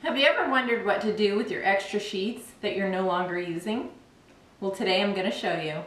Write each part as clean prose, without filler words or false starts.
Have you ever wondered what to do with your extra sheets that you're no longer using? Well, today I'm going to show you.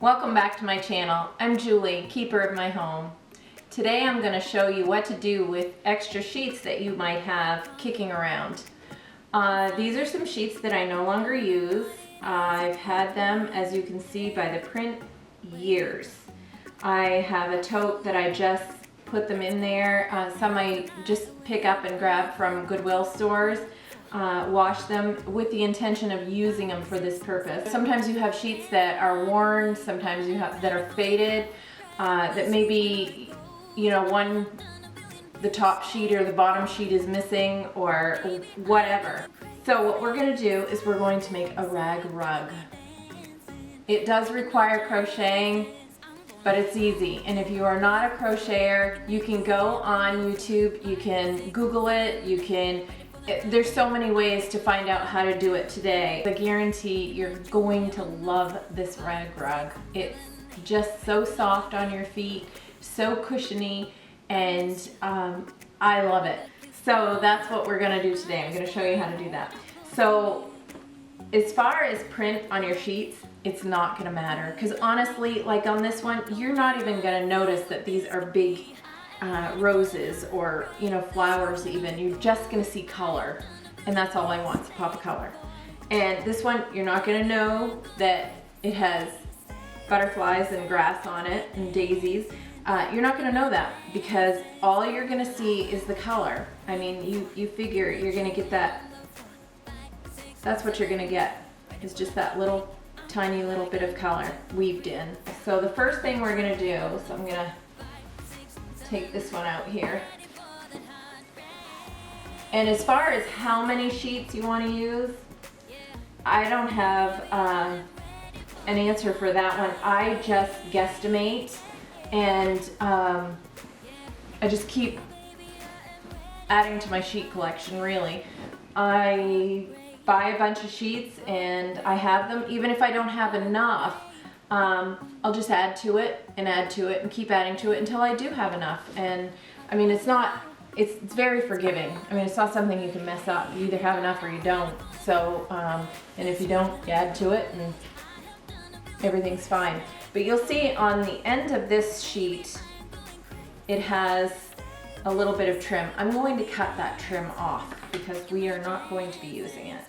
Welcome back to my channel. I'm Julie, keeper of my home. Today I'm going to show you what to do with extra sheets that you might have kicking around. These are some sheets that I no longer use. I've had them, as you can see by the print, years. I have a tote that I just put them in there. Some I just pick up and grab from Goodwill stores. Wash them with the intention of using them for this purpose. Sometimes you have sheets that are worn, sometimes you have that are faded, that maybe, you know, the top sheet or the bottom sheet is missing or whatever. So what we're going to do is we're going to make a rag rug. It does require crocheting, but it's easy. And if you are not a crocheter, you can go on YouTube, you can Google it, there's so many ways to find out how to do it today. I guarantee you're going to love this rag rug. It's just so soft on your feet, so cushiony, and I love it. So that's what we're gonna do today. I'm gonna show you how to do that. So as far as print on your sheets, it's not gonna matter. Because honestly, like on this one, you're not even gonna notice that these are big roses or, you know, flowers even. You're just gonna see color, and that's all I want, is a pop of color. And this one, you're not gonna know that it has butterflies and grass on it and daisies. You're not gonna know that because all you're gonna see is the color. I mean, you figure you're gonna get that. That's what you're gonna get, is just that little tiny little bit of color weaved in. So the first thing we're gonna do, so I'm gonna take this one out here. And as far as how many sheets you want to use, I don't have an answer for that one. I just guesstimate, and I just keep adding to my sheet collection, really. I buy a bunch of sheets and I have them. Even if I don't have enough, I'll just add to it and keep adding to it until I do have enough. And I mean, it's very forgiving. I mean, it's not something you can mess up. You either have enough or you don't. So, and if you don't, you add to it and everything's fine. But you'll see on the end of this sheet, it has a little bit of trim. I'm going to cut that trim off because we are not going to be using it.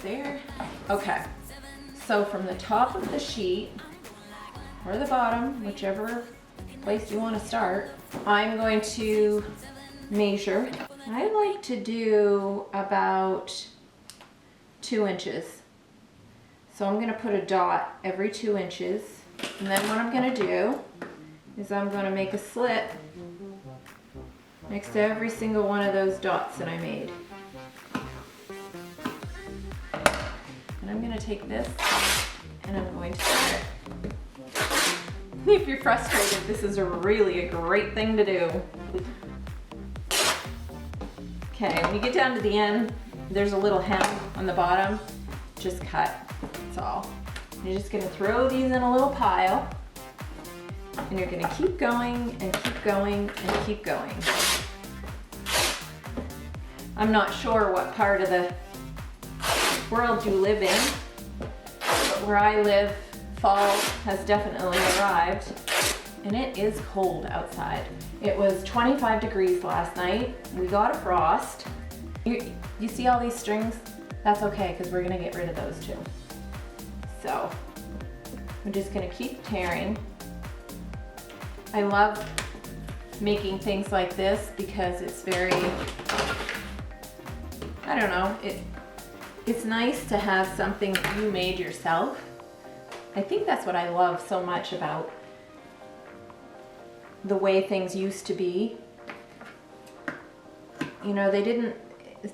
There. Okay, so from the top of the sheet or the bottom, whichever place you want to start, I'm going to measure. I like to do about 2 inches. So I'm going to put a dot every 2 inches, and then what I'm going to do is I'm going to make a slit next to every single one of those dots that I made. And I'm going to take this and I'm going to cut it. If you're frustrated, this is really a great thing to do. Okay, when you get down to the end, there's a little hem on the bottom. Just cut, that's all. You're just going to throw these in a little pile, and you're going to keep going and keep going and keep going. I'm not sure what part of the world you live in, but where I live, fall has definitely arrived, and it is cold outside. It was 25 degrees last night. We got a frost. You see all these strings? That's okay, because we're gonna get rid of those too. So I'm just gonna keep tearing. I love making things like this because it's very, I don't know, it's nice to have something you made yourself. I think that's what I love so much about the way things used to be. You know,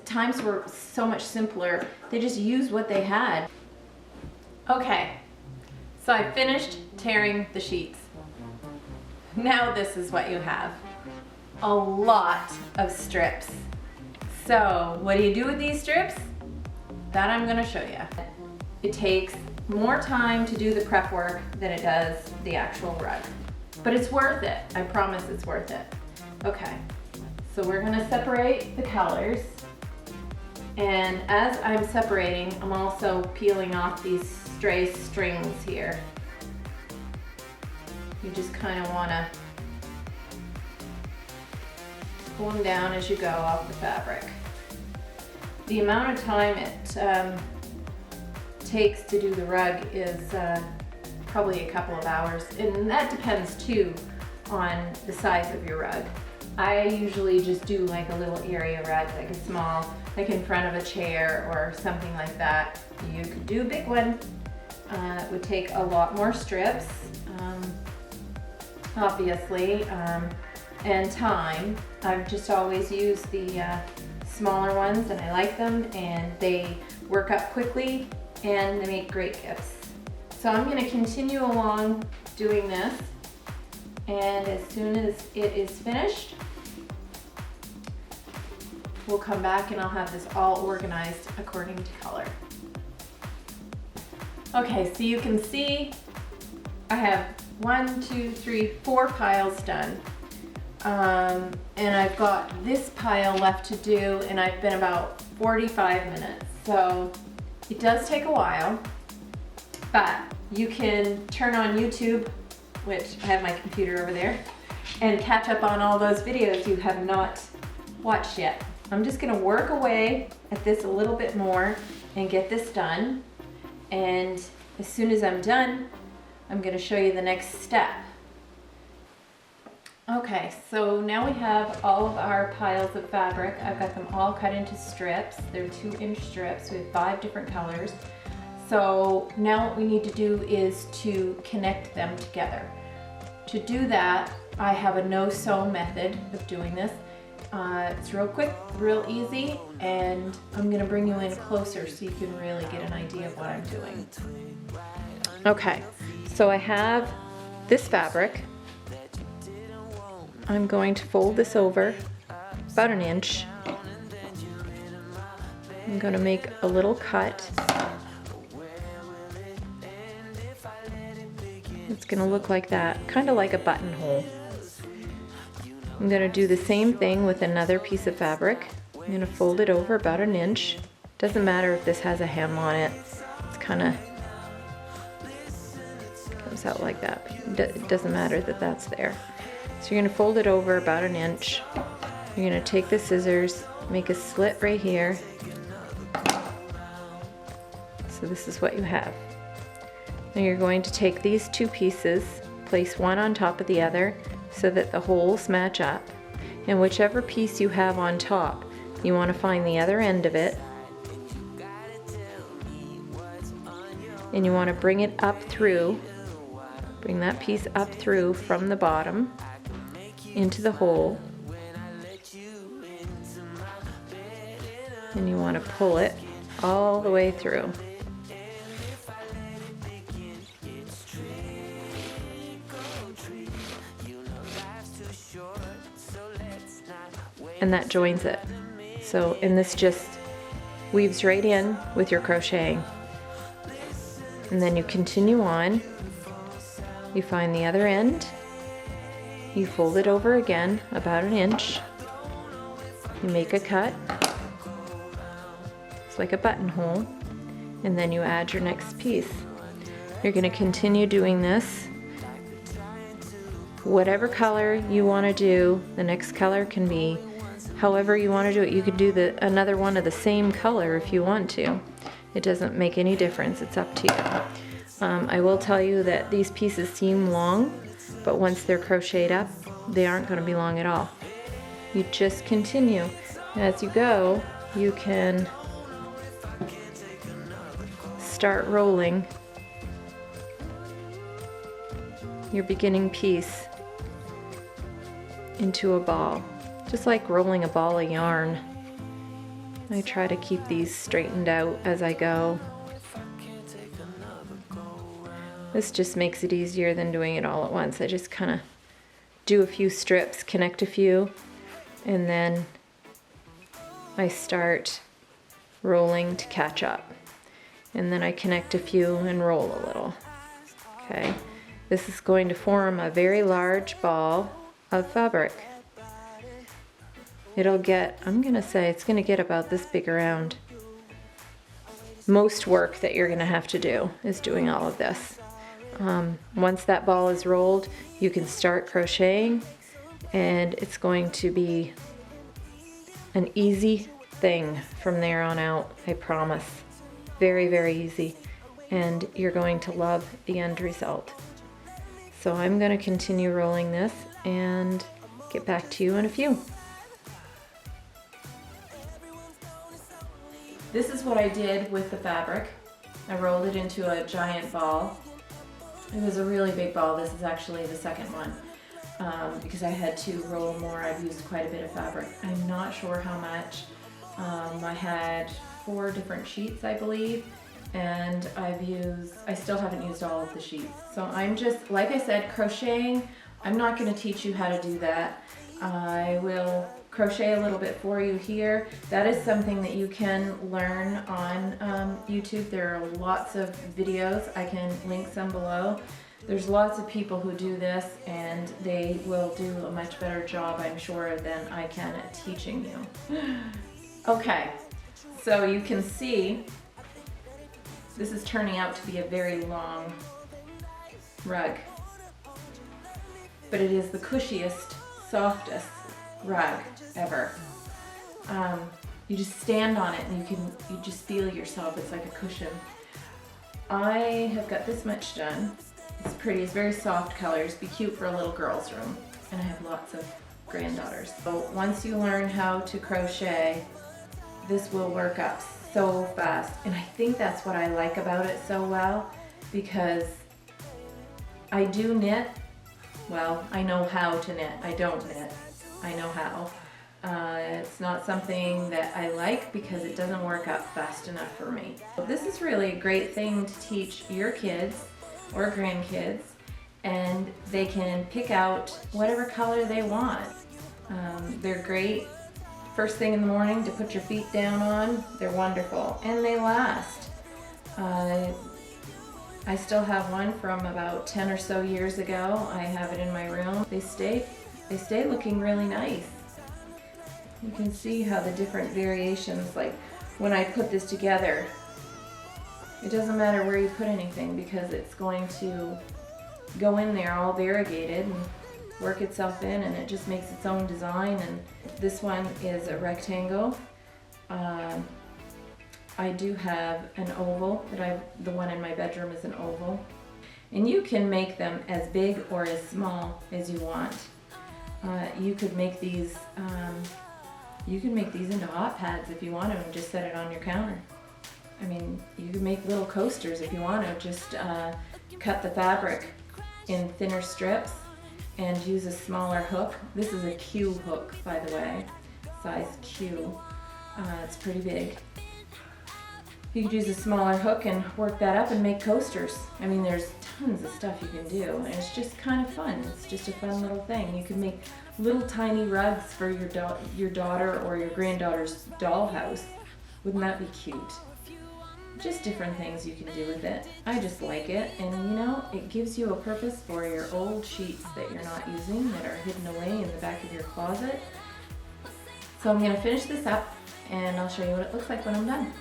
times were so much simpler. They just used what they had. Okay, so I finished tearing the sheets. Now this is what you have. A lot of strips. So what do you do with these strips? That I'm gonna show you. It takes more time to do the prep work than it does the actual rug. But it's worth it. I promise it's worth it. Okay, so we're gonna separate the colors. And as I'm separating, I'm also peeling off these stray strings here. You just kind of wanna pull them down as you go off the fabric. The amount of time it takes to do the rug is probably a couple of hours, and that depends too on the size of your rug. I usually just do like a little area rug, like a small, like in front of a chair or something like that. You could do a big one. It would take a lot more strips, obviously, and time. I've just always used the smaller ones, and I like them, and they work up quickly and they make great gifts. So I'm going to continue along doing this, and as soon as it is finished, we'll come back and I'll have this all organized according to color. Okay, so you can see I have 1, 2, 3, 4 piles done. And I've got this pile left to do, and I've been about 45 minutes. So it does take a while, but you can turn on YouTube, which I have my computer over there, and catch up on all those videos you have not watched yet. I'm just gonna work away at this a little bit more and get this done. And as soon as I'm done, I'm gonna show you the next step. Okay, so now we have all of our piles of fabric. I've got them all cut into strips. They're 2-inch strips. We have 5 different colors. So now what we need to do is to connect them together. To do that, I have a no-sew method of doing this. It's real quick, real easy, and I'm gonna bring you in closer so you can really get an idea of what I'm doing. Okay, so I have this fabric. I'm going to fold this over about 1 inch. I'm going to make a little cut. It's going to look like that, kind of like a buttonhole. I'm going to do the same thing with another piece of fabric. I'm going to fold it over about 1 inch. Doesn't matter if this has a hem on it. It's kind of comes out like that. It doesn't matter that that's there. So you're going to fold it over about 1 inch. You're going to take the scissors, make a slit right here. So this is what you have. Now you're going to take these 2 pieces, place one on top of the other so that the holes match up. And whichever piece you have on top, you want to find the other end of it. And you want to bring it up through, bring that piece up through from the bottom into the hole, and you want to pull it all the way through. And that joins it. So, and this just weaves right in with your crocheting. And then you continue on, you find the other end, you fold it over again about 1 inch, you make a cut, it's like a buttonhole, and then you add your next piece. You're going to continue doing this. Whatever color you want to do, the next color can be however you want to do it. You could do another one of the same color if you want to. It doesn't make any difference, it's up to you. I will tell you that these pieces seem long, but once they're crocheted up, they aren't going to be long at all. You just continue. As you go, you can start rolling your beginning piece into a ball, just like rolling a ball of yarn. I try to keep these straightened out as I go. This just makes it easier than doing it all at once. I just kind of do a few strips, connect a few, and then I start rolling to catch up. And then I connect a few and roll a little. Okay, this is going to form a very large ball of fabric. It'll get, I'm gonna say it's gonna get about this big around. Most work that you're gonna have to do is doing all of this. Once that ball is rolled, you can start crocheting, and it's going to be an easy thing from there on out, I promise. Very, very easy, and you're going to love the end result. So I'm going to continue rolling this and get back to you in a few. This is what I did with the fabric. I rolled it into a giant ball. It was a really big ball. This is actually the second one because I had to roll more. I've used quite a bit of fabric. I'm not sure how much. I had 4 different sheets, I believe, and I still haven't used all of the sheets. So I'm just, like I said, crocheting. I'm not going to teach you how to do that. I will crochet a little bit for you here. That is something that you can learn on YouTube. There are lots of videos. I can link some below. There's lots of people who do this, and they will do a much better job, I'm sure, than I can at teaching you. Okay, so you can see this is turning out to be a very long rug, but it is the cushiest, softest rug ever. You just stand on it and you just feel yourself. It's like a cushion. I have got this much done. It's pretty. It's very soft colors. Be cute for a little girl's room. And I have lots of granddaughters. So once you learn how to crochet, this will work up so fast. And I think that's what I like about it so well, because I do knit. Well, I know how to knit. I don't knit. I know how. It's not something that I like because it doesn't work up fast enough for me. This is really a great thing to teach your kids or grandkids, and they can pick out whatever color they want. They're great first thing in the morning to put your feet down on. They're wonderful, and they last. I still have one from about 10 or so years ago. I have it in my room. They stay looking really nice. You can see how the different variations, like when I put this together, it doesn't matter where you put anything because it's going to go in there all variegated and work itself in, and it just makes its own design. And this one is a rectangle. I do have an oval the one in my bedroom is an oval. And you can make them as big or as small as you want. You could make these into hot pads if you want to, and just set it on your counter. I mean, you can make little coasters if you want to. Just cut the fabric in thinner strips and use a smaller hook. This is a Q hook, by the way, size Q. It's pretty big. You could use a smaller hook and work that up and make coasters. I mean, there's tons of stuff you can do, and it's just kind of fun. It's just a fun little thing. You can make little tiny rugs for your daughter or your granddaughter's dollhouse. Wouldn't that be cute? Just different things you can do with it. I just like it, and you know, it gives you a purpose for your old sheets that you're not using, that are hidden away in the back of your closet. So I'm going to finish this up, and I'll show you what it looks like when I'm done.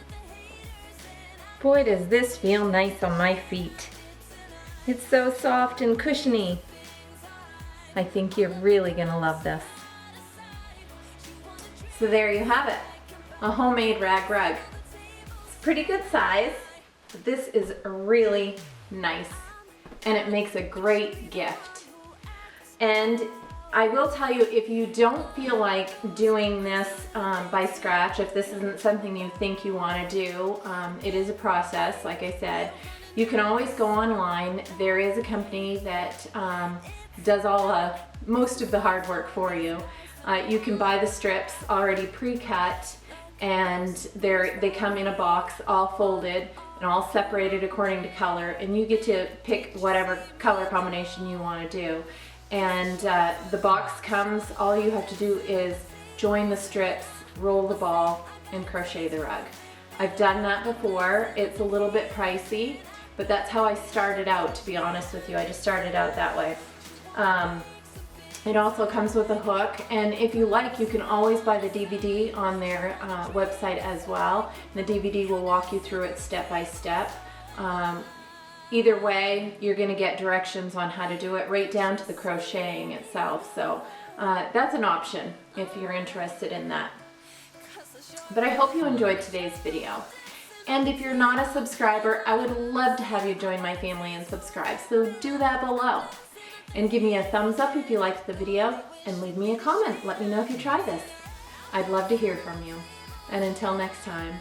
Boy, does this feel nice on my feet. It's so soft and cushiony. I think you're really gonna love this. So there you have it, a homemade rag rug. It's a pretty good size, but this is really nice, and it makes a great gift. And I will tell you, if you don't feel like doing this by scratch, if this isn't something you think you want to do, it is a process, like I said. You can always go online. There is a company that does most of the hard work for you. You can buy the strips already pre-cut, and they come in a box all folded and all separated according to color, and you get to pick whatever color combination you want to do. And the box comes, all you have to do is join the strips, roll the ball, and crochet the rug. I've done that before. It's a little bit pricey, but that's how I started out, to be honest with you. I just started out that way. It also comes with a hook, and if you like, you can always buy the DVD on their website as well. The DVD will walk you through it step by step. Either way, you're going to get directions on how to do it, right down to the crocheting itself. So that's an option if you're interested in that. But I hope you enjoyed today's video. And if you're not a subscriber, I would love to have you join my family and subscribe. So do that below. And give me a thumbs up if you liked the video, and leave me a comment. Let me know if you try this. I'd love to hear from you. And until next time.